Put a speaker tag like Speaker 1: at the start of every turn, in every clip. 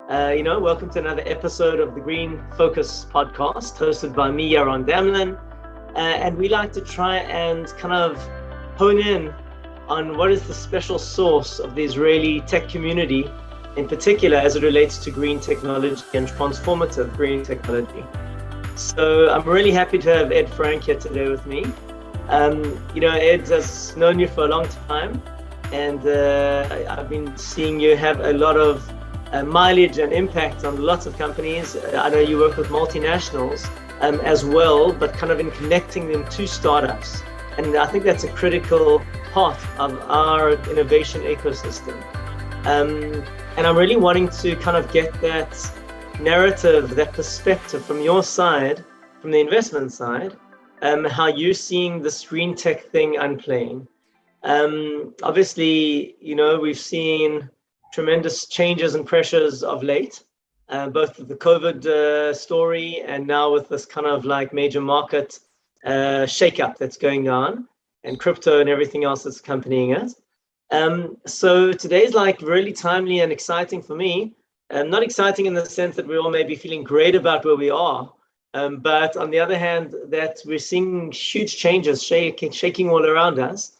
Speaker 1: Welcome to another episode of the Green Focus podcast, hosted by me, Yaron Damelin. And we like to try and kind of hone in on what is the special source of the Israeli tech community, in particular as it relates to green technology and transformative green technology. So I'm really happy to have Ed Frank here today with me. Ed has known you for a long time, and I've been seeing you have a lot of mileage and impact on lots of companies. I know you work with multinationals as well, but kind of in connecting them to startups. And I think that's a critical part of our innovation ecosystem. And I'm really wanting to kind of get that narrative, that perspective from your side, from the investment side, how you're seeing this green tech thing unplaying. Obviously, we've seen tremendous changes and pressures of late, both with the COVID story and now with this kind of like major market shakeup that's going on, and crypto and everything else that's accompanying it. So today's like really timely and exciting for me. Not exciting in the sense that we're all maybe feeling great about where we are, but on the other hand, that we're seeing huge changes shaking all around us.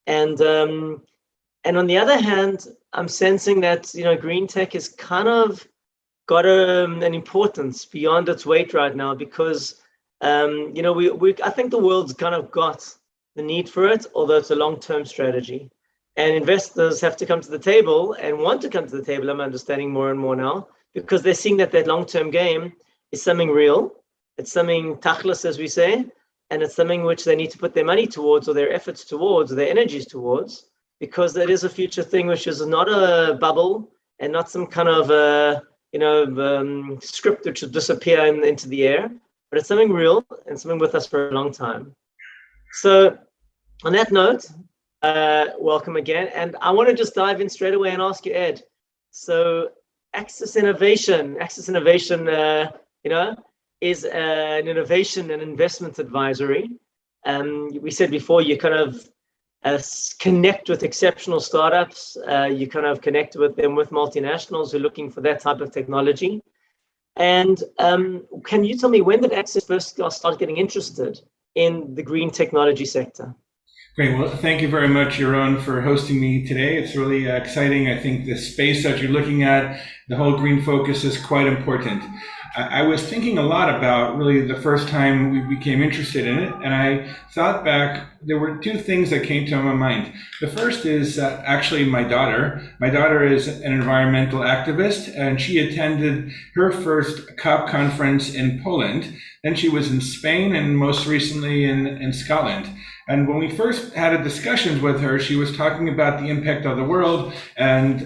Speaker 1: And on the other hand, I'm sensing that, green tech has kind of got an importance beyond its weight right now because, I think the world's kind of got the need for it, although it's a long-term strategy. And investors have to come to the table and want to come to the table, I'm understanding more and more now, because they're seeing that long-term game is something real. It's something tachlis, as we say, and it's something which they need to put their money towards, or their efforts towards, or their energies towards, because that is a future thing which is not a bubble and not some kind of script which will disappear into the air, but it's something real and something with us for a long time. So on that note, welcome again. And I want to just dive in straight away and ask you, Ed. So Axis Innovation, is an innovation and investment advisory. We said before, you kind of connect with exceptional startups. You kind of connect with them with multinationals who are looking for that type of technology. And can you tell me, when did Axis first start getting interested in the green technology sector?
Speaker 2: Great. Well, thank you very much, Yaron, for hosting me today. It's really exciting. I think the space that you're looking at, the whole green focus, is quite important. I was thinking a lot about really the first time we became interested in it, and I thought back, there were two things that came to my mind. The first is actually my daughter. My daughter is an environmental activist, and she attended her first COP conference in Poland. Then she was in Spain, and most recently in Scotland. And when we first had discussions with her, she was talking about the impact of the world and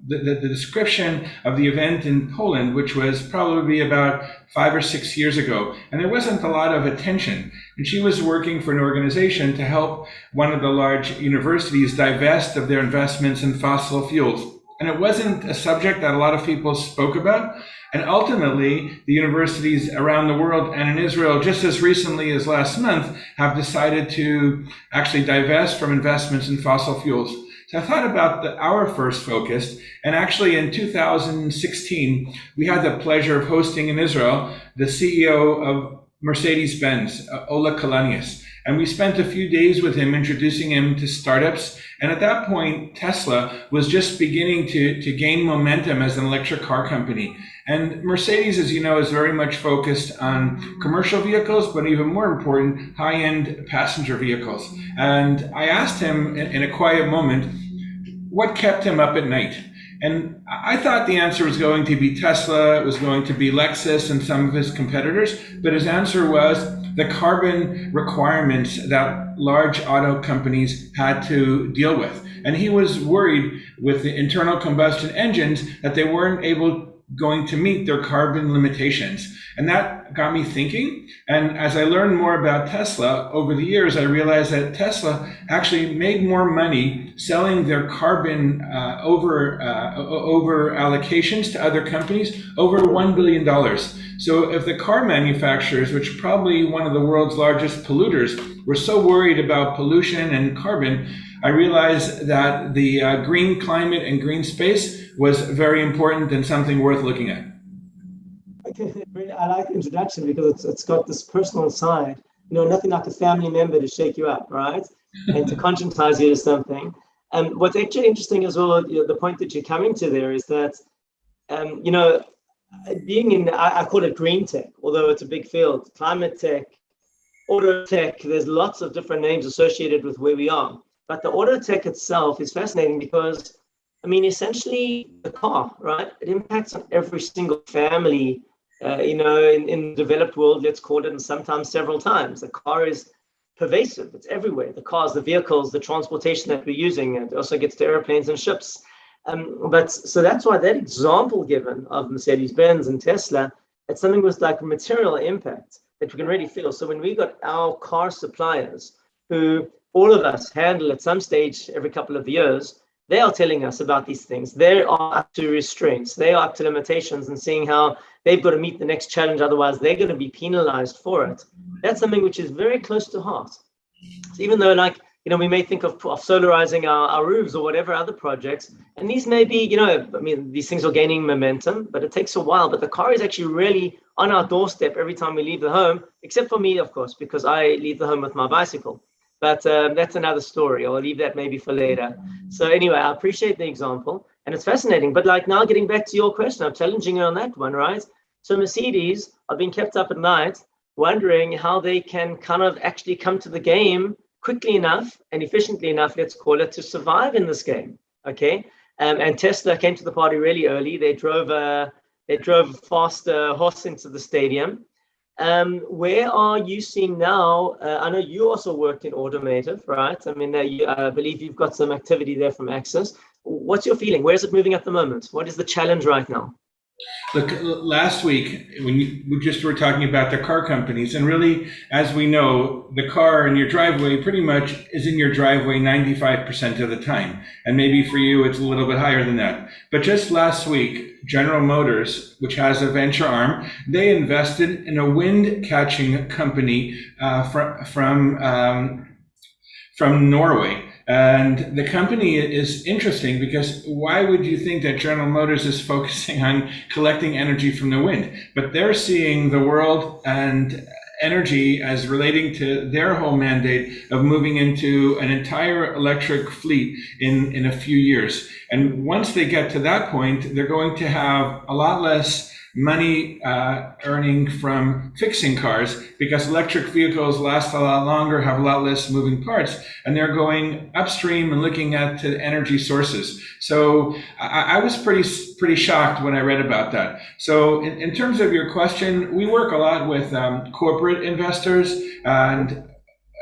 Speaker 2: the description of the event in Poland, which was probably about 5 or 6 years ago. And there wasn't a lot of attention. And she was working for an organization to help one of the large universities divest of their investments in fossil fuels. And it wasn't a subject that a lot of people spoke about. And ultimately, the universities around the world and in Israel, just as recently as last month, have decided to actually divest from investments in fossil fuels. So I thought about our first focus, and actually in 2016, we had the pleasure of hosting in Israel the CEO of Mercedes-Benz, Ola Kalanius. And we spent a few days with him, introducing him to startups. And at that point, Tesla was just beginning to gain momentum as an electric car company. And Mercedes, as you know, is very much focused on commercial vehicles, but even more important, high-end passenger vehicles. And I asked him in a quiet moment, what kept him up at night? And I thought the answer was going to be Tesla, it was going to be Lexus and some of his competitors, but his answer was the carbon requirements that large auto companies had to deal with. And he was worried with the internal combustion engines that they weren't going to meet their carbon limitations. And that got me thinking. And as I learned more about Tesla over the years, I realized that Tesla actually made more money selling their carbon over allocations to other companies, over $1 billion. So if the car manufacturers, which are probably one of the world's largest polluters, were so worried about pollution and carbon, I realized that the green climate and green space was very important and something worth looking at.
Speaker 1: Okay, I like the introduction because it's got this personal side. Nothing like a family member to shake you up, right? And to conscientize you to something. And what's actually interesting as well, the point that you're coming to there is that, being in, I call it green tech, although it's a big field, climate tech, auto tech, there's lots of different names associated with where we are. But the auto tech itself is fascinating because, essentially the car, right? It impacts on every single family, in the developed world, let's call it, and sometimes several times. The car is pervasive. It's everywhere. The cars, the vehicles, the transportation that we're using. It also gets to airplanes and ships. But so that's why that example given of Mercedes-Benz and Tesla, it's something with like material impact that we can really feel. So when we got our car suppliers, who all of us handle at some stage every couple of years, they are telling us about these things. They are up to restraints. They are up to limitations and seeing how they've got to meet the next challenge. Otherwise, they're going to be penalized for it. That's something which is very close to heart. So even though, we may think of solarizing our roofs or whatever other projects, and these may be, these things are gaining momentum, but it takes a while. But the car is actually really on our doorstep every time we leave the home, except for me, of course, because I leave the home with my bicycle. But that's another story. I'll leave that maybe for later. So anyway, I appreciate the example, and it's fascinating. But now getting back to your question, I'm challenging you on that one, right? So Mercedes are being kept up at night, wondering how they can kind of actually come to the game quickly enough and efficiently enough, let's call it, to survive in this game. Okay, and Tesla came to the party really early. They drove a fast horse into the stadium. Where are you seeing now? I know you also work in automotive, right? I believe you've got some activity there from Axis. What's your feeling? Where is it moving at the moment? What is the challenge right now?
Speaker 2: Look, last week, we just were talking about the car companies, and really, as we know, the car in your driveway pretty much is in your driveway 95% of the time. And maybe for you, it's a little bit higher than that. But just last week, General Motors, which has a venture arm, they invested in a wind catching company from Norway. And the company is interesting because why would you think that General Motors is focusing on collecting energy from the wind? But they're seeing the world and energy as relating to their whole mandate of moving into an entire electric fleet in a few years. And once they get to that point, they're going to have a lot less money earning from fixing cars because electric vehicles last a lot longer, have a lot less moving parts, and they're going upstream and looking at the energy sources. So I was pretty shocked when I read about that. So in terms of your question, we work a lot with corporate investors and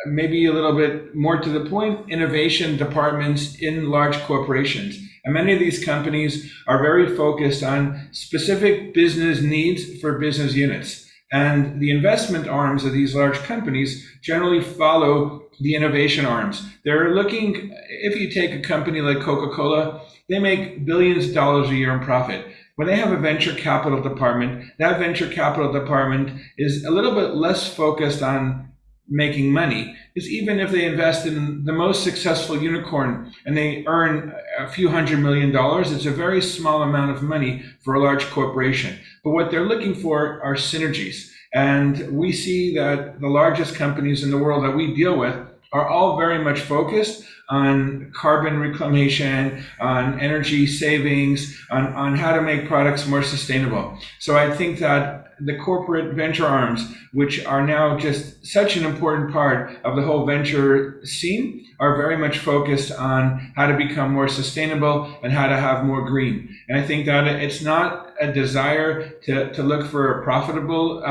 Speaker 2: maybe a little bit more to the point, innovation departments in large corporations. And many of these companies are very focused on specific business needs for business units. And the investment arms of these large companies generally follow the innovation arms. They're looking, if you take a company like Coca-Cola, they make billions of dollars a year in profit. When they have a venture capital department, that venture capital department is a little bit less focused on making money, is even if they invest in the most successful unicorn and they earn a few $100 million, it's a very small amount of money for a large corporation. But what they're looking for are synergies. And we see that the largest companies in the world that we deal with are all very much focused on carbon reclamation, on energy savings, on how to make products more sustainable. So I think that the corporate venture arms, which are now just such an important part of the whole venture scene, are very much focused on how to become more sustainable and how to have more green. And I think that it's not a desire to look for a profitable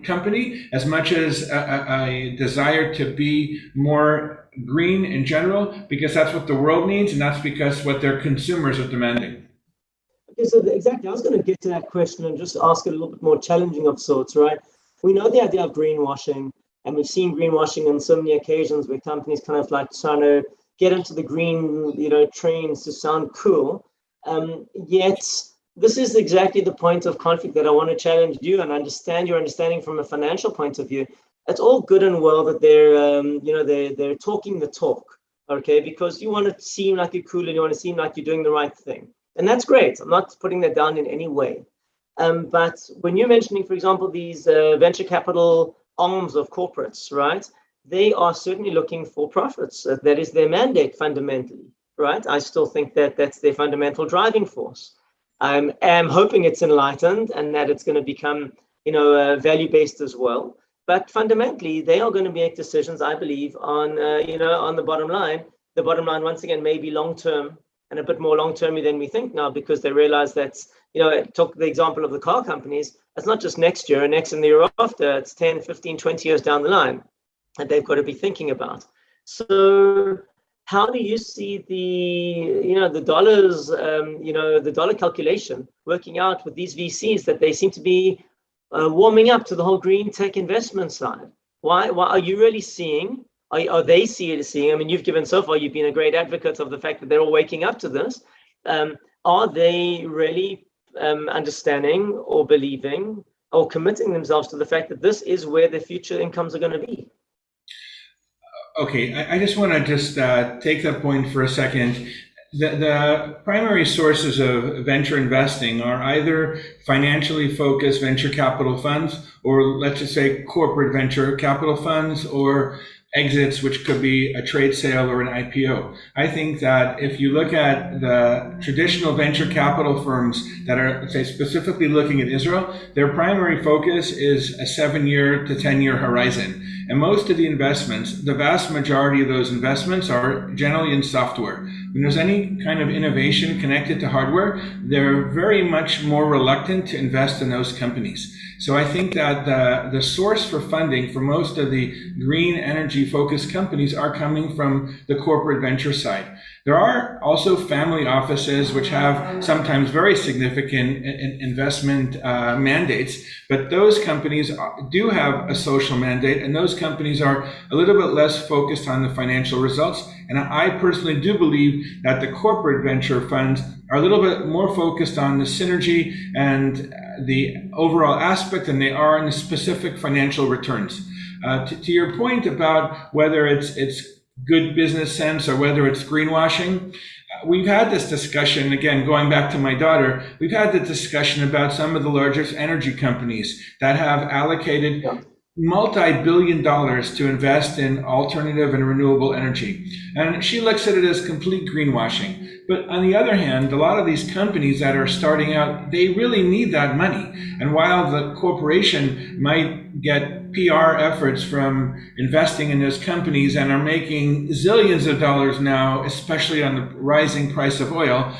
Speaker 2: company as much as a desire to be more green in general, because that's what the world needs and that's because what their consumers are demanding.
Speaker 1: Okay, so exactly, I was going to get to that question and just ask it a little bit more challenging of sorts, right? We know the idea of greenwashing, and we've seen greenwashing on so many occasions where companies kind of like trying to get into the green, trains to sound cool. Yet this is exactly the point of conflict that I want to challenge you and understand your understanding from a financial point of view. It's all good and well that they're talking the talk, okay, because you want to seem like you're cool and you want to seem like you're doing the right thing. And that's great. I'm not putting that down in any way. But when you're mentioning, for example, these venture capital arms of corporates, right? They are certainly looking for profits. That is their mandate fundamentally, right? I still think that that's their fundamental driving force. I am hoping it's enlightened and that it's going to become, value-based as well. But fundamentally, they are going to make decisions, I believe, on, on the bottom line. The bottom line, once again, may be long-term and a bit more long-term than we think now, because they realize that's, took the example of the car companies. It's not just next year and next and the year after, it's 10, 15, 20 years down the line that they've got to be thinking about. So how do you see the dollars, the dollar calculation working out with these VCs that they seem to be warming up to the whole green tech investment side? Why are you really seeing, are they seeing, I mean, you've been a great advocate of the fact that they're all waking up to this. Are they really understanding or believing or committing themselves to the fact that this is where their future incomes are going to be?
Speaker 2: Okay, I just want to take that point for a second. The primary sources of venture investing are either financially focused venture capital funds, or let's just say corporate venture capital funds, or exits, which could be a trade sale or an IPO. I think that if you look at the traditional venture capital firms that are, say, specifically looking at Israel, their primary focus is a 7-year to 10-year horizon. And most of the investments, the vast majority of those investments are generally in software. When there's any kind of innovation connected to hardware, they're very much more reluctant to invest in those companies. So I think that the source for funding for most of the green energy focused companies are coming from the corporate venture side. There are also family offices which have sometimes very significant investment mandates, but those companies do have a social mandate, and those companies are a little bit less focused on the financial results. And I personally do believe that the corporate venture funds are a little bit more focused on the synergy and the overall aspect than they are in the specific financial returns. To your point about whether it's good business sense or whether it's greenwashing, we've had this discussion, again, going back to my daughter, we've had the discussion about some of the largest energy companies that have allocated multi-billion dollars to invest in alternative and renewable energy. And she looks at it as complete greenwashing. But on the other hand, a lot of these companies that are starting out, they really need that money. And while the corporation might get PR efforts from investing in those companies and are making zillions of dollars now, especially on the rising price of oil,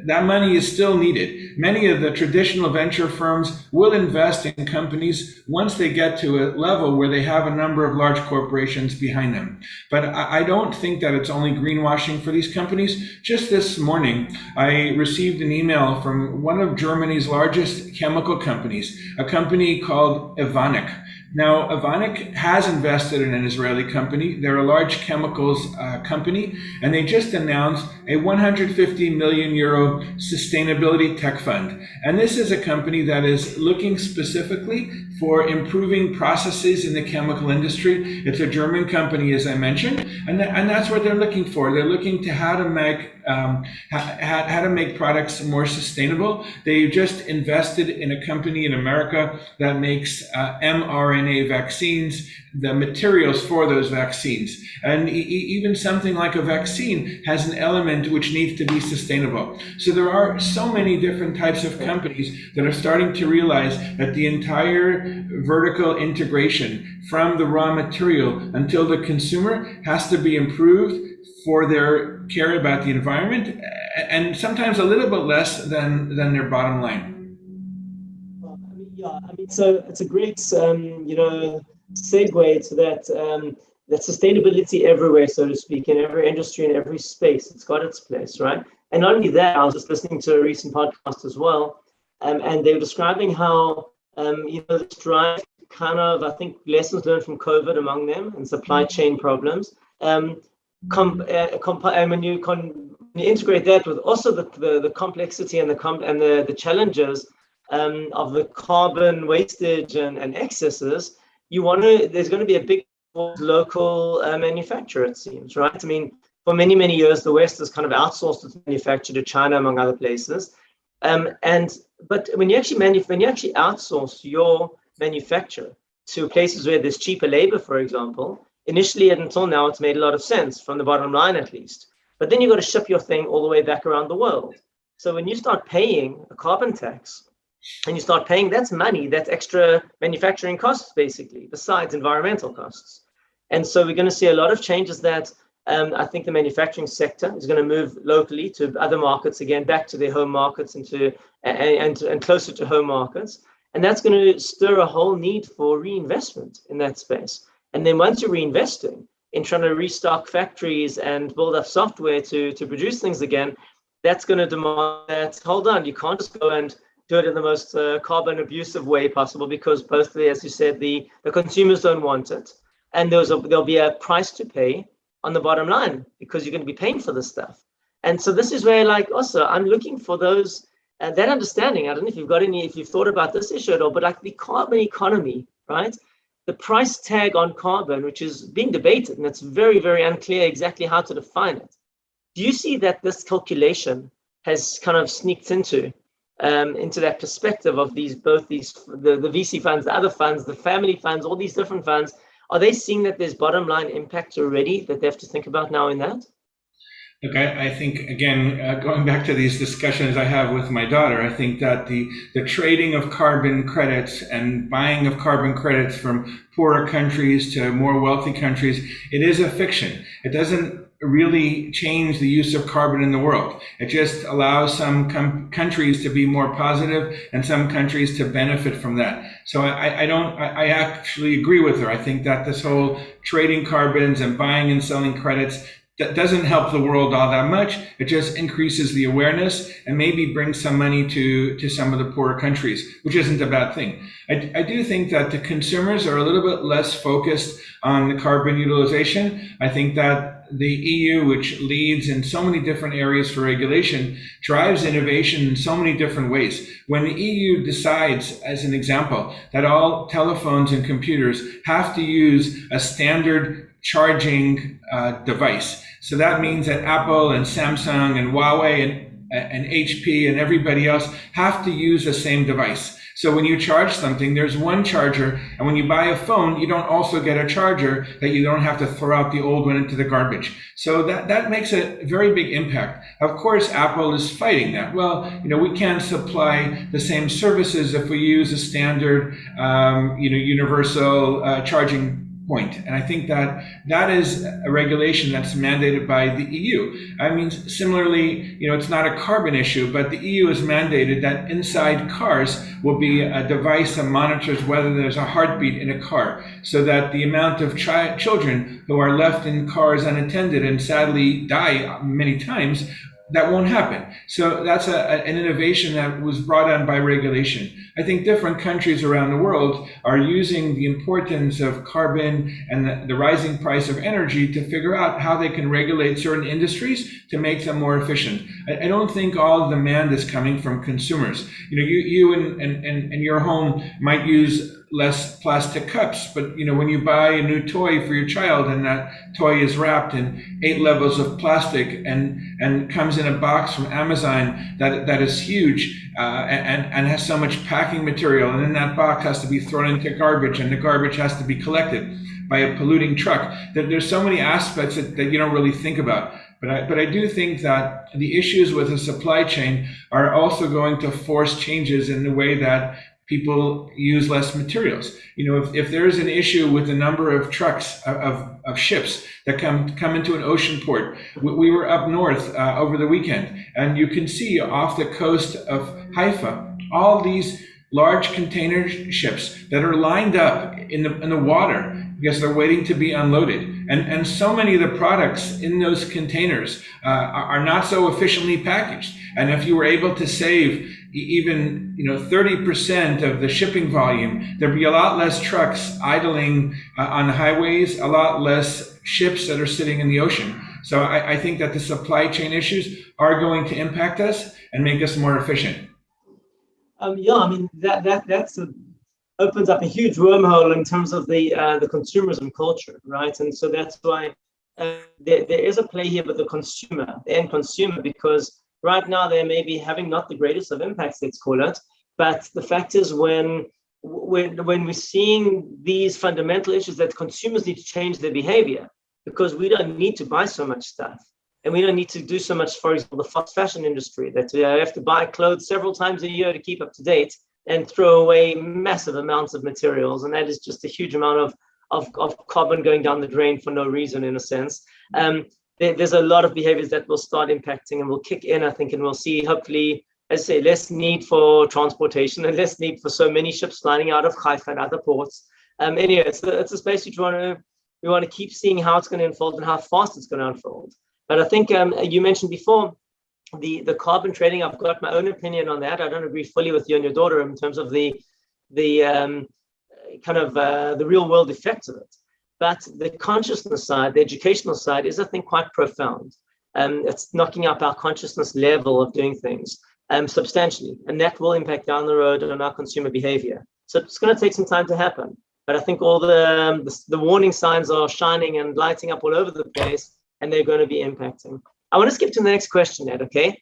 Speaker 2: that money is still needed. Many of the traditional venture firms will invest in companies once they get to a level where they have a number of large corporations behind them. But I don't think that it's only greenwashing for these companies. Just this morning, I received an email from one of Germany's largest chemical companies, a company called Evonik. Now, Evonik has invested in an Israeli company. They're a large chemicals company, and they just announced a 150 million euro sustainability tech fund. And this is a company that is looking specifically for improving processes in the chemical industry. It's a German company, as I mentioned, and that's what they're looking for. They're looking to how to make products more sustainable. They just invested in a company in America that makes mRNA vaccines, the materials for those vaccines. And even something like a vaccine has an element which needs to be sustainable. So there are so many different types of companies that are starting to realize that the entire vertical integration from the raw material until the consumer has to be improved for their care about the environment, and sometimes a little bit less than their bottom line.
Speaker 1: So it's a great, segue to that sustainability everywhere, so to speak, in every industry, in every space. It's got its place, right? And not only that, I was just listening to a recent podcast as well, and they were describing how, this drive kind of, I think, lessons learned from COVID among them and supply chain problems. And when you integrate that with also the complexity and the challenges of the carbon wastage and excesses, there's going to be a big local manufacturer, it seems, right? I mean, for many, many years, the West has kind of outsourced its manufacture to China, among other places. But when you actually outsource your manufacture to places where there's cheaper labor, for example, initially and until now, it's made a lot of sense from the bottom line, at least. But then you've got to ship your thing all the way back around the world. So when you start paying a carbon tax, and you start paying, that's money, that's extra manufacturing costs, basically, besides environmental costs. And so we're going to see a lot of changes that I think the manufacturing sector is going to move locally to other markets, again, back to their home markets and closer to home markets. And that's going to stir a whole need for reinvestment in that space. And then once you're reinvesting in trying to restock factories and build up software to produce things again, that's going to demand that, hold on, you can't just go and do it in the most carbon abusive way possible, because both, as you said, the consumers don't want it. And there'll be a price to pay on the bottom line, because you're going to be paying for this stuff. And so this is where, like, also, I'm looking for those, that understanding. I don't know if you've thought about this issue at all, but like the carbon economy, right? The price tag on carbon, which is being debated, and it's very, very unclear exactly how to define it. Do you see that this calculation has kind of sneaked into that perspective of the VC funds, the other funds, the family funds, all these different funds? Are they seeing that there's bottom line impact already that they have to think about now in that?
Speaker 2: Look, I think, again, going back to these discussions I have with my daughter, I think that the trading of carbon credits and buying of carbon credits from poorer countries to more wealthy countries, it is a fiction. It doesn't really change the use of carbon in the world. It just allows some countries to be more positive and some countries to benefit from that. So I actually agree with her. I think that this whole trading carbons and buying and selling credits, that doesn't help the world all that much. It just increases the awareness and maybe brings some money to some of the poorer countries, which isn't a bad thing. I do think that the consumers are a little bit less focused on the carbon utilization. I think that the EU, which leads in so many different areas for regulation, drives innovation in so many different ways. When the EU decides, as an example, that all telephones and computers have to use a standard charging device. So that means that Apple and Samsung and Huawei and HP and everybody else have to use the same device. So when you charge something, there's one charger, and when you buy a phone, you don't also get a charger that you don't have to throw out the old one into the garbage. So that makes a very big impact. Of course, Apple is fighting that. Well, we can't supply the same services if we use a standard, universal charging point. And I think that is a regulation that's mandated by the EU. I mean, similarly, it's not a carbon issue, but the EU has mandated that inside cars will be a device that monitors whether there's a heartbeat in a car, so that the amount of children who are left in cars unattended and sadly die many times, that won't happen. So that's an innovation that was brought on by regulation. I think different countries around the world are using the importance of carbon and the rising price of energy to figure out how they can regulate certain industries to make them more efficient. I don't think all demand is coming from consumers. You and your home might use less plastic cups, but when you buy a new toy for your child and that toy is wrapped in 8 levels of plastic and comes in a box from Amazon that is huge and has so much packing material, and then that box has to be thrown into garbage, and the garbage has to be collected by a polluting truck, that there's so many aspects that you don't really think about. But I do think that the issues with the supply chain are also going to force changes in the way that people use less materials. If there's an issue with the number of trucks, of ships that come into an ocean port, we were up north over the weekend, and you can see off the coast of Haifa all these large container ships that are lined up in the water because they're waiting to be unloaded. And so many of the products in those containers are not so efficiently packaged. And if you were able to save even 30% of the shipping volume, there'd be a lot less trucks idling on the highways, a lot less ships that are sitting in the ocean. So I think that the supply chain issues are going to impact us and make us more efficient.
Speaker 1: That's opens up a huge wormhole in terms of the consumerism culture, right? And so that's why there is a play here with the consumer, the end consumer, because right now they may be having not the greatest of impacts, let's call it. But the fact is, when we're seeing these fundamental issues, that consumers need to change their behavior, because we don't need to buy so much stuff. And we don't need to do so much, for example, the fast fashion industry, that we have to buy clothes several times a year to keep up to date and throw away massive amounts of materials. And that is just a huge amount of carbon going down the drain for no reason, in a sense. There's a lot of behaviors that will start impacting and will kick in, I think, and we'll see, hopefully, as I say, less need for transportation and less need for so many ships lining out of Haifa and other ports. Anyway, it's a space we want to keep seeing how it's going to unfold and how fast it's going to unfold. But I think you mentioned before the carbon trading. I've got my own opinion on that. I don't agree fully with you and your daughter in terms of the kind of the real world effects of it. But the consciousness side, the educational side, is, I think, quite profound. It's knocking up our consciousness level of doing things substantially, and that will impact down the road on our consumer behavior. So it's going to take some time to happen. But I think all the warning signs are shining and lighting up all over the place, and they're going to be impacting. I want to skip to the next question, Ed, okay?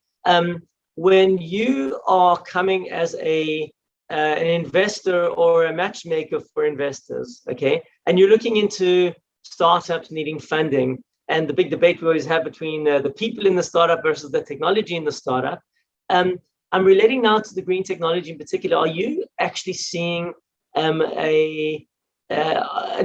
Speaker 1: When you are coming as an investor or a matchmaker for investors, okay, and you're looking into startups needing funding, and the big debate we always have between the people in the startup versus the technology in the startup, I'm relating now to the green technology in particular. Are you actually seeing an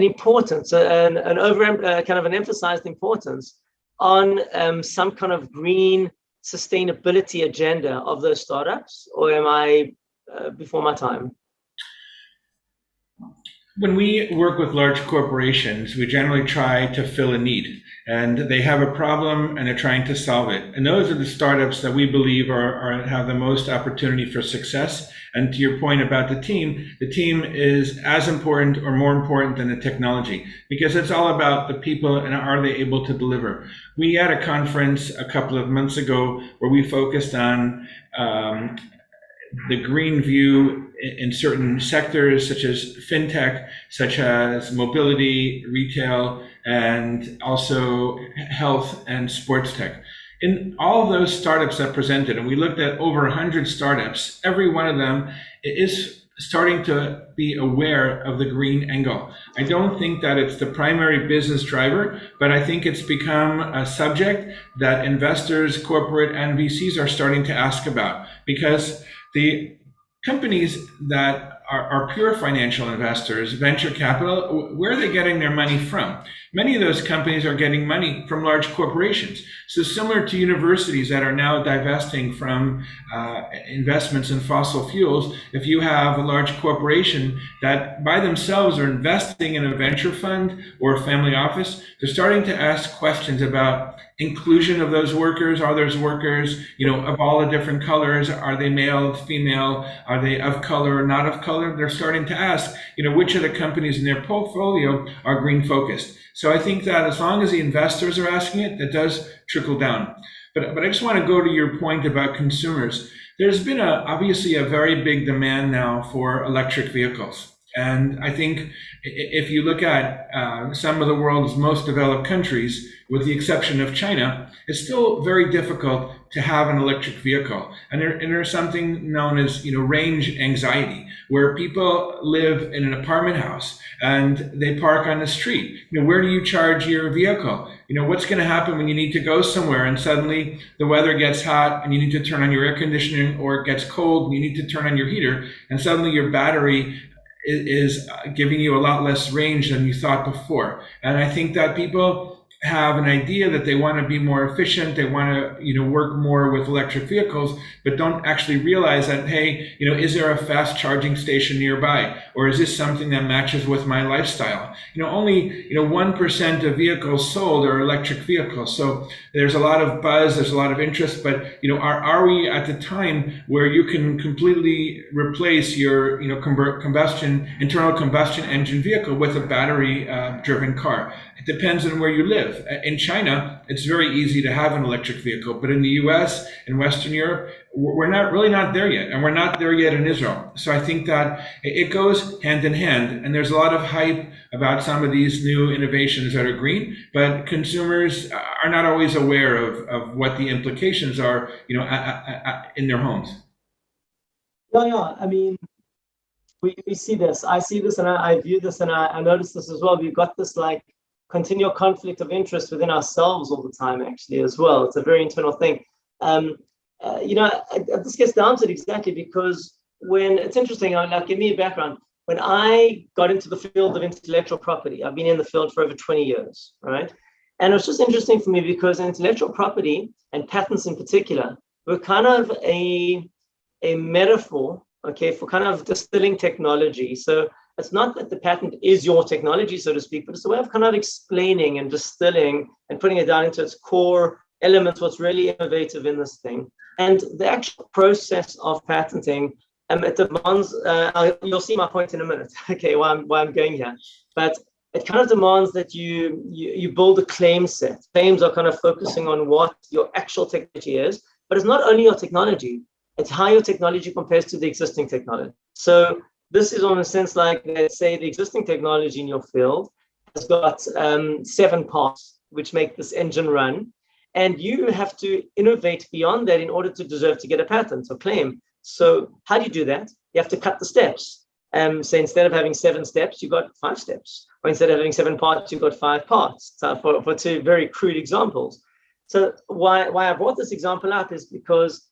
Speaker 1: importance, kind of an emphasized importance on some kind of green sustainability agenda of those startups, or am I before my time?
Speaker 2: When we work with large corporations, we generally try to fill a need, and they have a problem and they're trying to solve it. And those are the startups that we believe have the most opportunity for success. And to your point about the team is as important or more important than the technology, because it's all about the people and are they able to deliver. We had a conference a couple of months ago where we focused on the green view in certain sectors, such as fintech, such as mobility, retail, and also health and sports tech. In all of those startups that presented, and we looked at over 100 startups, every one of them is starting to be aware of the green angle. I don't think that it's the primary business driver, but I think it's become a subject that investors, corporate, and VCs are starting to ask about, because the companies that are pure financial investors, venture capital, where are they getting their money from? Many of those companies are getting money from large corporations. So similar to universities that are now divesting from investments in fossil fuels, if you have a large corporation that by themselves are investing in a venture fund or a family office, they're starting to ask questions about inclusion of those workers. Are those workers, of all the different colors? Are they male, female? Are they of color or not of color? They're starting to ask, which of the companies in their portfolio are green focused. So I think that as long as the investors are asking it, that does trickle down. But I just want to go to your point about consumers. There's been obviously a very big demand now for electric vehicles. And I think if you look at some of the world's most developed countries, with the exception of China, it's still very difficult to have an electric vehicle. And there's something known as range anxiety, where people live in an apartment house and they park on the street. Where do you charge your vehicle? What's going to happen when you need to go somewhere and suddenly the weather gets hot and you need to turn on your air conditioning, or it gets cold and you need to turn on your heater, and suddenly your battery is giving you a lot less range than you thought before. And I think that people have an idea that they want to be more efficient, they want to work more with electric vehicles, but don't actually realize that, hey, is there a fast charging station nearby, or is this something that matches with my lifestyle? Only 1% of vehicles sold are electric vehicles, so there's a lot of buzz, there's a lot of interest, but are we at the time where you can completely replace your internal combustion engine vehicle with a battery driven car? It depends on where you live. live. In China, it's very easy to have an electric vehicle, but in the US and Western Europe, we're not there yet, and we're not there yet in Israel. So I think that it goes hand in hand, and there's a lot of hype about some of these new innovations that are green, but consumers are not always aware of what the implications are, in their homes.
Speaker 1: Yeah. I mean, we see this. I see this, and I view this, and I notice this as well. We've got this like continual conflict of interest within ourselves all the time, actually, as well. It's a very internal thing. This gets down to it exactly because when it's interesting, give me a background. When I got into the field of intellectual property, I've been in the field for over 20 years, right? And it was just interesting for me because intellectual property and patents in particular were kind of a metaphor, okay, for kind of distilling technology. So it's not that the patent is your technology, so to speak, but it's a way of kind of explaining and distilling and putting it down into its core elements, what's really innovative in this thing. And the actual process of patenting, it demands, you'll see my point in a minute, okay, why I'm going here. But it kind of demands that you build a claim set. Claims are kind of focusing on what your actual technology is, but it's not only your technology, it's how your technology compares to the existing technology. So this is on a sense like, let's say the existing technology in your field has got 7 parts which make this engine run. And you have to innovate beyond that in order to deserve to get a patent or claim. So how do you do that? You have to cut the steps. So instead of having 7 steps, you got 5 steps. Or instead of having 7 parts, you got 5 parts. So for 2 very crude examples. So why I brought this example up is because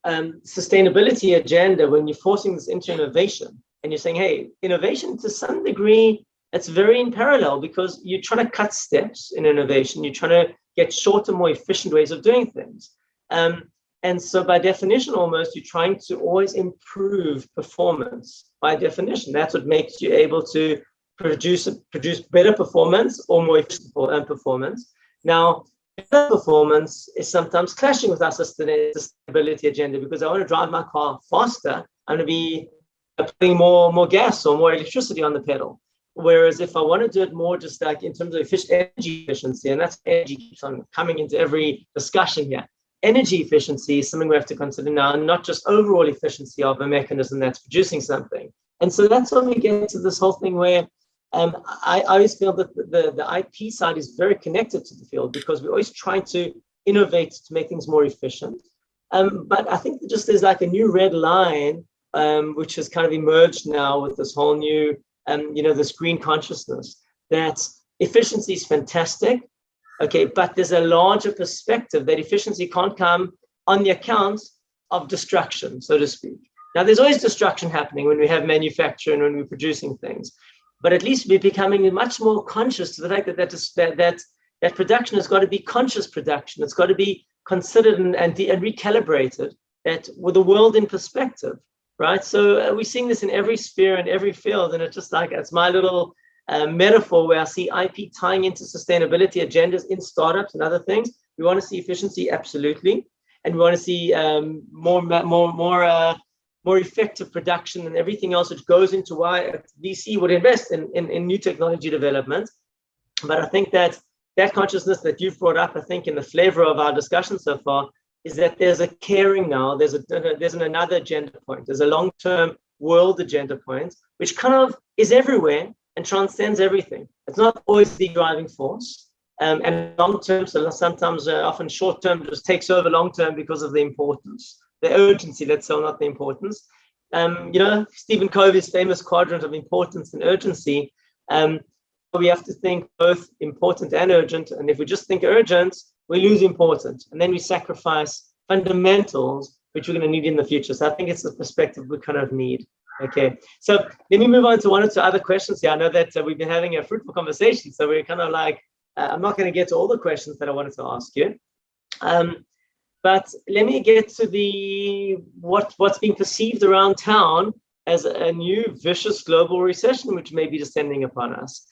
Speaker 1: sustainability agenda, when you're forcing this into innovation and you're saying, hey, innovation to some degree, it's very in parallel because you're trying to cut steps in innovation. You're trying to get shorter, more efficient ways of doing things. And so by definition, almost, you're trying to always improve performance. By definition, that's what makes you able to produce better performance or more efficient performance. Now, better performance is sometimes clashing with our sustainability agenda because I want to drive my car faster. I'm going to be putting more gas or more electricity on the pedal. Whereas if I want to do it more just like in terms of energy efficiency, and that's energy keeps on coming into every discussion here. Energy efficiency is something we have to consider now, not just overall efficiency of a mechanism that's producing something. And so that's when we get to this whole thing where I always feel that the IP side is very connected to the field because we're always trying to innovate to make things more efficient. But I think just there's like a new red line, which has kind of emerged now with this whole new, this green consciousness, that efficiency is fantastic, okay, but there's a larger perspective that efficiency can't come on the account of destruction, so to speak. Now, there's always destruction happening when we have manufacturing, when we're producing things. But at least we're becoming much more conscious to the fact that production has got to be conscious production. It's got to be considered and recalibrated that with the world in perspective, right? So we're seeing this in every sphere and every field, and it's just like it's my little metaphor where I see IP tying into sustainability agendas in startups and other things. We want to see efficiency, absolutely, and we want to see more effective production and everything else which goes into why VC would invest in new technology development. But I think that consciousness that you've brought up, I think in the flavor of our discussion so far, is that there's a caring now, there's another agenda point, there's a long-term world agenda point, which kind of is everywhere and transcends everything. It's not always the driving force. And long-term, so sometimes often short-term just takes over long-term because of the importance. The urgency, let's say, not the importance. Stephen Covey's famous quadrant of importance and urgency, we have to think both important and urgent. And if we just think urgent, we lose important. And then we sacrifice fundamentals, which we're going to need in the future. So I think it's the perspective we kind of need. Okay, so let me move on to 1 or 2 other questions here. I know that we've been having a fruitful conversation, so we're kind of like, I'm not going to get to all the questions that I wanted to ask you. But let me get to what's being perceived around town as a new vicious global recession, which may be descending upon us.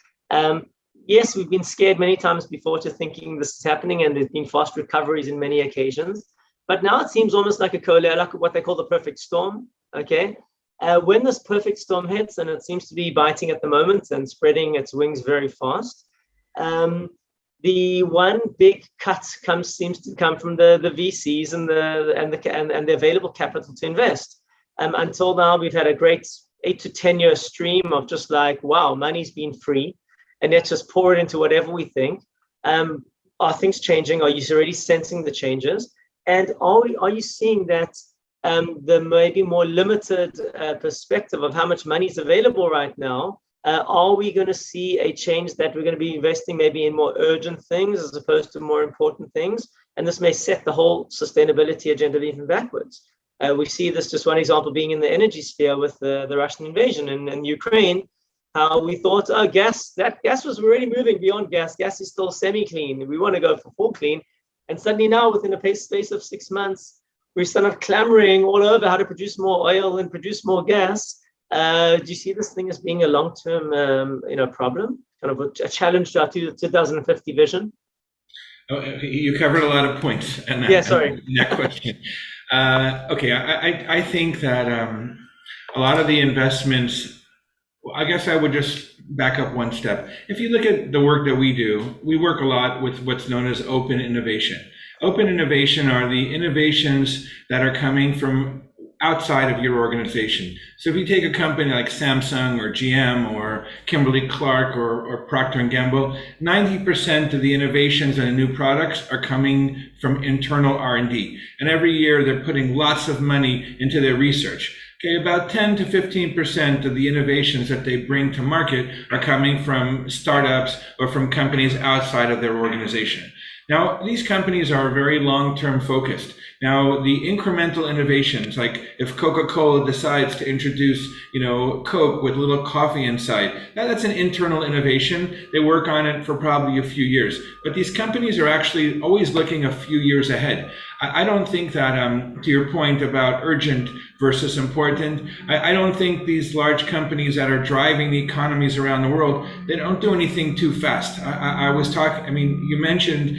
Speaker 1: Yes, we've been scared many times before to thinking this is happening, and there's been fast recoveries in many occasions. But now it seems almost like like what they call the perfect storm. Okay, when this perfect storm hits, and it seems to be biting at the moment and spreading its wings very fast, the one big cut seems to come from the VCs and the available capital to invest. Until now, we've had a great 8 to 10 year stream of just like, wow, money's been free, and let's just pour it into whatever we think. Are things changing? Are you already sensing the changes? And are you seeing that the maybe more limited perspective of how much money is available right now? Are we going to see a change that we're going to be investing maybe in more urgent things as opposed to more important things? And this may set the whole sustainability agenda even backwards. We see this, just one example being in the energy sphere with the Russian invasion in Ukraine. How we thought, oh, gas was already moving beyond gas. Gas is still semi-clean. We want to go for full clean. And suddenly now, within a space of 6 months, we're sort of clamoring all over how to produce more oil and produce more gas. Do you see this thing as being a long-term, problem, kind of a challenge to our 2050 vision?
Speaker 2: Oh, you covered a lot of points in that question. Okay, I think that a lot of the investments, I guess I would just back up one step. If you look at the work that we do, we work a lot with what's known as open innovation. Open innovation are the innovations that are coming from outside of your organization. So if you take a company like Samsung or GM or Kimberly-Clark or Procter & Gamble, 90% of the innovations and the new products are coming from internal R&D. And every year they're putting lots of money into their research. Okay, about 10 to 15% of the innovations that they bring to market are coming from startups or from companies outside of their organization. Now, these companies are very long-term focused. Now, the incremental innovations, like if Coca-Cola decides to introduce, Coke with a little coffee inside, that's an internal innovation. They work on it for probably a few years. But these companies are actually always looking a few years ahead. I don't think that, to your point about urgent versus important, I don't think these large companies that are driving the economies around the world, they don't do anything too fast. You mentioned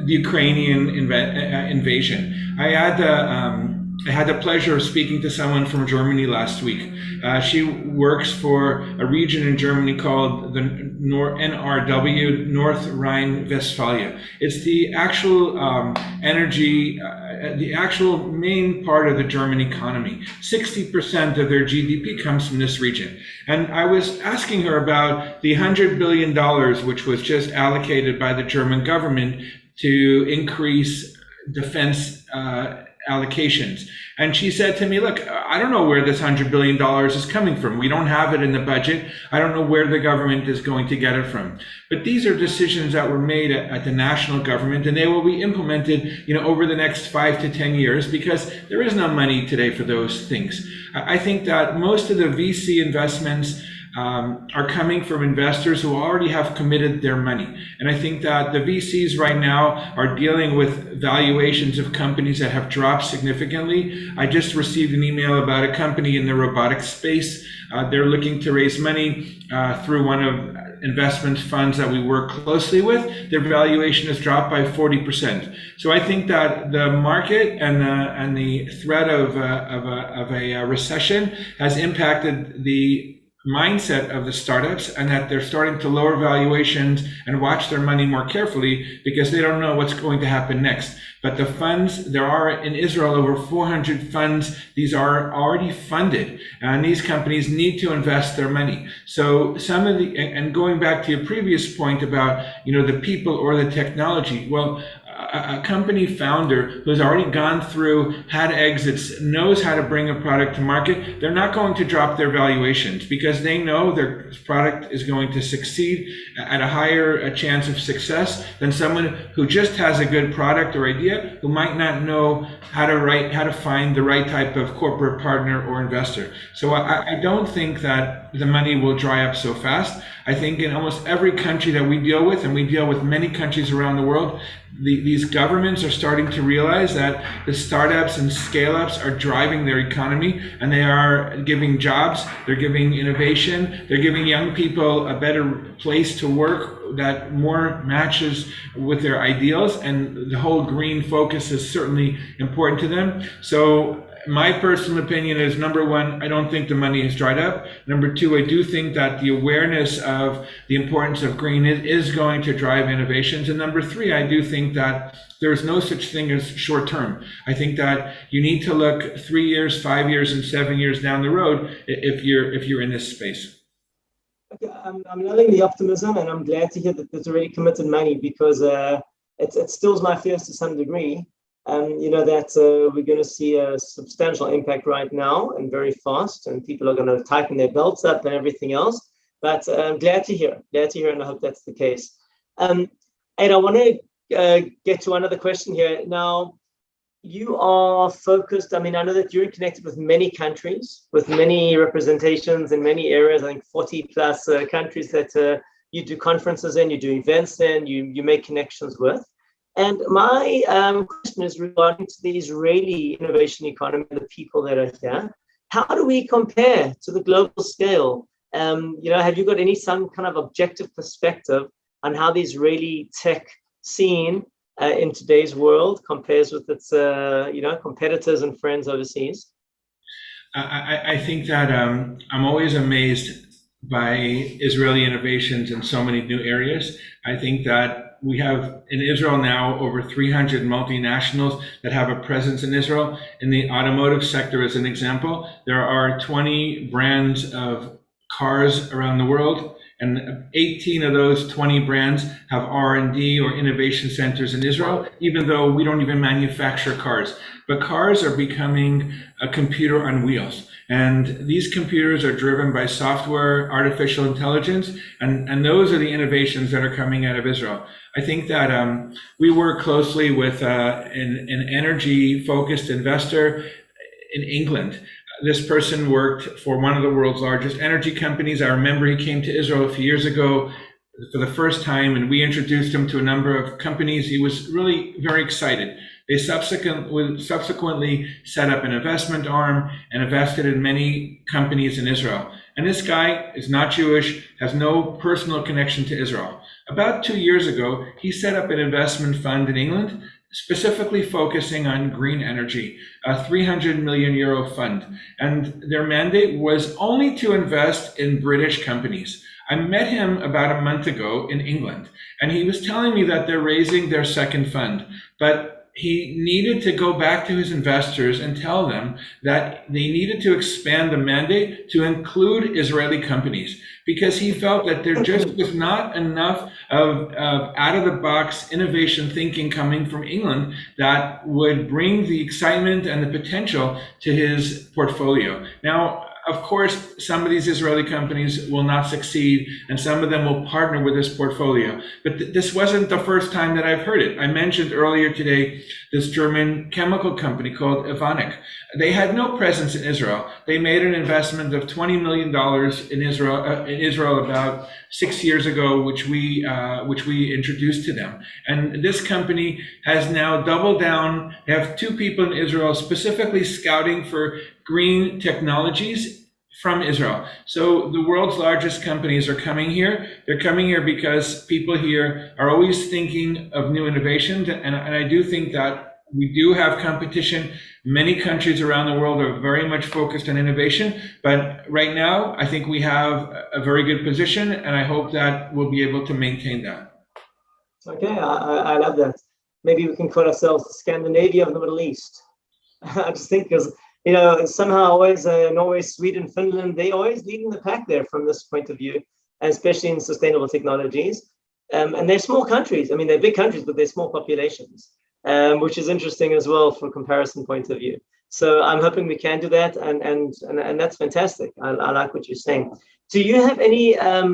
Speaker 2: the Ukrainian invasion. I had the pleasure of speaking to someone from Germany last week. She works for a region in Germany called the NRW, North Rhine-Westphalia. It's the actual the actual main part of the German economy. 60% of their GDP comes from this region. And I was asking her about the $100 billion, which was just allocated by the German government to increase defense allocations. And she said to me, look, I don't know where this $100 billion is coming from. We don't have it in the budget. I don't know where the government is going to get it from. But these are decisions that were made at the national government, and they will be implemented, over the next 5 to 10 years, because there is no money today for those things. I think that most of the VC investments are coming from investors who already have committed their money. And I think that the VCs right now are dealing with valuations of companies that have dropped significantly. I just received an email about a company in the robotics space. They're looking to raise money through one of investment funds that we work closely with. Their valuation has dropped by 40%. So I think that the market and the threat of a recession has impacted the mindset of the startups, and that they're starting to lower valuations and watch their money more carefully because they don't know what's going to happen next. But the funds, there are in Israel over 400 funds. These are already funded, and these companies need to invest their money. So some of the, and going back to your previous point about, the people or the technology, well, a company founder who's already gone through, had exits, knows how to bring a product to market, they're not going to drop their valuations because they know their product is going to succeed at a higher chance of success than someone who just has a good product or idea, who might not know how to find the right type of corporate partner or investor. So I don't think that the money will dry up so fast. I think in almost every country that we deal with, and we deal with many countries around the world, these governments are starting to realize that the startups and scale-ups are driving their economy, and they are giving jobs, they're giving innovation, they're giving young people a better place to work that more matches with their ideals, and the whole green focus is certainly important to them. So My personal opinion is, number one, I don't think the money has dried up. Number two, I do think that the awareness of the importance of green is going to drive innovations. And number three, I do think that there is no such thing as short term. I think that you need to look 3 years, 5 years, and 7 years down the road if you're in this space.
Speaker 1: Okay, I'm loving the optimism, and I'm glad to hear that there's already committed money, because it stills my fears to some degree. That we're going to see a substantial impact right now and very fast, and people are going to tighten their belts up and everything else. But I'm glad to hear, and I hope that's the case. And I want to get to another question here. Now, you are focused, I know that you're connected with many countries, with many representations in many areas, I think 40 plus countries that you do conferences in, you do events in, you make connections with. And my question is regarding to the Israeli innovation economy, the people that are here. How do we compare to the global scale? Have you got some kind of objective perspective on how the Israeli tech scene in today's world compares with its competitors and friends overseas?
Speaker 2: I think that I'm always amazed by Israeli innovations in so many new areas. I think that we have in Israel now over 300 multinationals that have a presence in Israel. In the automotive sector, as an example, there are 20 brands of cars around the world, and 18 of those 20 brands have R&D or innovation centers in Israel, even though we don't even manufacture cars. But cars are becoming a computer on wheels. And these computers are driven by software, artificial intelligence, and those are the innovations that are coming out of Israel. I think that we work closely with an energy-focused investor in England. This person worked for one of the world's largest energy companies. I remember he came to Israel a few years ago for the first time, and we introduced him to a number of companies. He was really very excited. They subsequently set up an investment arm and invested in many companies in Israel. And this guy is not Jewish, has no personal connection to Israel. About 2 years ago, he set up an investment fund in England, specifically focusing on green energy, a 300 million euro fund. And their mandate was only to invest in British companies. I met him about a month ago in England, and he was telling me that they're raising their second fund, but he needed to go back to his investors and tell them that they needed to expand the mandate to include Israeli companies, because he felt that there just was not enough of out-of-the-box innovation thinking coming from England that would bring the excitement and the potential to his portfolio. Now, of course, some of these Israeli companies will not succeed, and some of them will partner with this portfolio. But this wasn't the first time that I've heard it. I mentioned earlier today this German chemical company called Evonik. They had no presence in Israel. They made an investment of $20 million in Israel about 6 years ago, which we introduced to them. And this company has now doubled down. They have 2 people in Israel specifically scouting for green technologies from Israel. So the world's largest companies are coming here. They're coming here because people here are always thinking of new innovations. And I do think that we do have competition. Many countries around the world are very much focused on innovation. But right now, I think we have a very good position, and I hope that we'll be able to maintain that.
Speaker 1: Okay, I love that. Maybe we can call ourselves Scandinavia of the Middle East. I just think because somehow always Norway, Sweden, Finland, they always lead in the pack there from this point of view, especially in sustainable technologies. And they're small countries. They're big countries, but they're small populations, which is interesting as well from a comparison point of view. So I'm hoping we can do that, and that's fantastic. I like what you're saying. Do you have any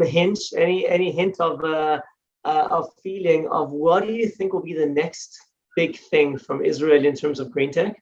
Speaker 1: hints, any hint of feeling of what do you think will be the next big thing from Israel in terms of green tech?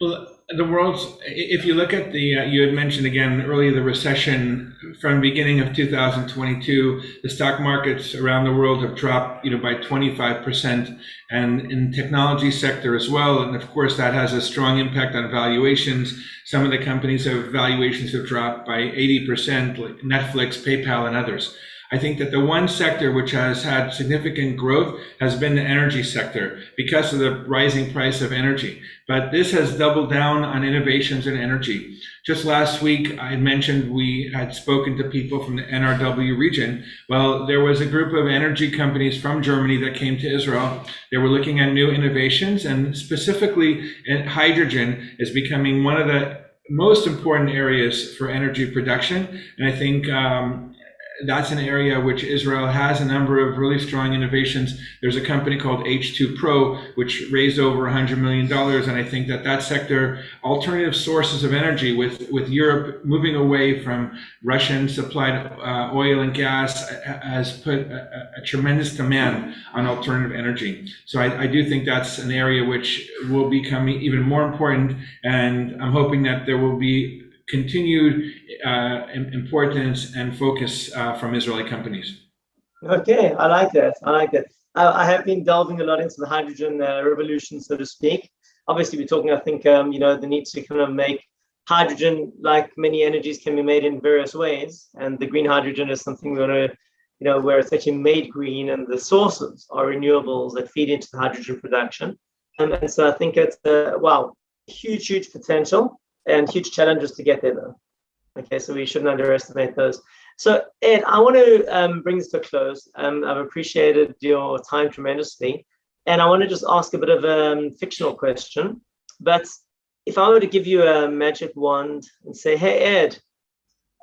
Speaker 2: Well, if you look at you had mentioned again earlier the recession from the beginning of 2022, the stock markets around the world have dropped, by 25%, and in technology sector as well. And of course, that has a strong impact on valuations. Some of the companies valuations have dropped by 80%, like Netflix, PayPal, and others. I think that the one sector which has had significant growth has been the energy sector because of the rising price of energy. But this has doubled down on innovations in energy. Just last week, I had mentioned we had spoken to people from the NRW region. Well, there was a group of energy companies from Germany that came to Israel. They were looking at new innovations, and specifically hydrogen is becoming one of the most important areas for energy production. And I think that's an area which Israel has a number of really strong innovations. There's a company called H2 Pro, which raised over $100 million. And I think that that sector, alternative sources of energy with Europe moving away from Russian supplied oil and gas, has put a tremendous demand on alternative energy. So I do think that's an area which will become even more important. And I'm hoping that there will be continued importance and focus from Israeli companies.
Speaker 1: Okay, I like that. I have been delving a lot into the hydrogen revolution, so to speak. Obviously, we're talking, I think, the need to kind of make hydrogen, like many energies, can be made in various ways. And the green hydrogen is something we want to, where it's actually made green and the sources are renewables that feed into the hydrogen production. And so I think it's, huge potential and huge challenges to get there, though. Okay, so we shouldn't underestimate those. So, Ed, I want to bring this to a close. I've appreciated your time tremendously. And I want to just ask a bit of a fictional question. But if I were to give you a magic wand and say, hey, Ed,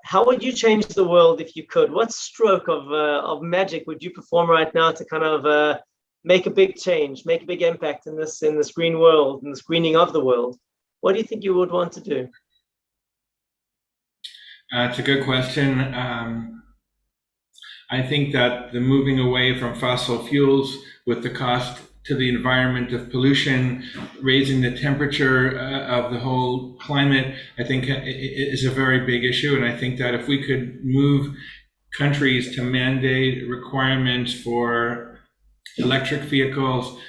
Speaker 1: how would you change the world if you could? What stroke of magic would you perform right now to kind of make a big change, make a big impact in this green world, in this greening of the world? What do you think you would want to do?
Speaker 2: It's a good question. I think that the moving away from fossil fuels with the cost to the environment of pollution, raising the temperature of the whole climate, I think is a very big issue. And I think that if we could move countries to mandate requirements for electric vehicles,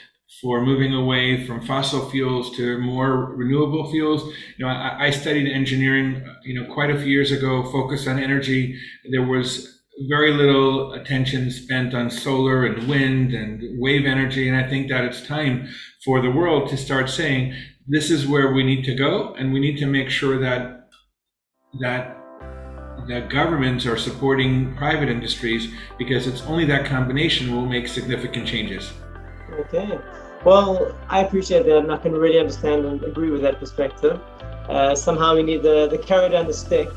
Speaker 2: for moving away from fossil fuels to more renewable fuels. I studied engineering, quite a few years ago, focused on energy. There was very little attention spent on solar and wind and wave energy. And I think that it's time for the world to start saying, this is where we need to go. And we need to make sure that the governments are supporting private industries, because it's only that combination will make significant changes.
Speaker 1: Okay. Well, I appreciate that, and I can really understand and agree with that perspective. Somehow we need the carrot and the stick.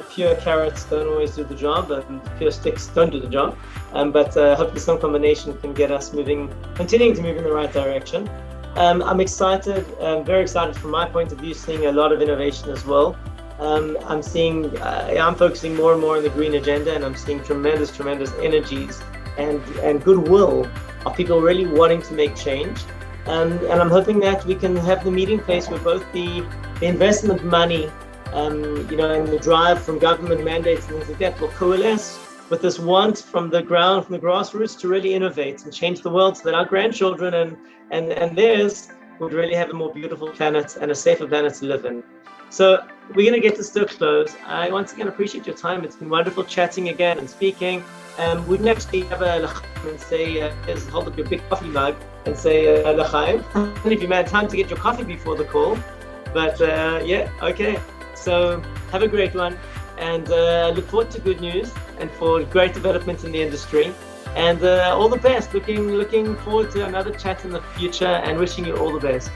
Speaker 1: Pure carrots don't always do the job, and pure sticks don't do the job. But hopefully some combination can get us continuing to move in the right direction. I'm excited, very excited from my point of view, seeing a lot of innovation as well. I'm focusing more and more on the green agenda, and I'm seeing tremendous energies and goodwill of people really wanting to make change. And I'm hoping that we can have the meeting place where both the investment money, and the drive from government mandates and things like that will coalesce with this want from the ground, from the grassroots, to really innovate and change the world so that our grandchildren and theirs would really have a more beautiful planet and a safer planet to live in. So we're going to get this to a close. I once again appreciate your time. It's been wonderful chatting again and speaking. We can actually have a l'chaim and say, hold up your big coffee mug and say l'chaim. And if you had time to get your coffee before the call. But okay. So have a great one, and look forward to good news and for great developments in the industry. And all the best. Looking forward to another chat in the future, and wishing you all the best.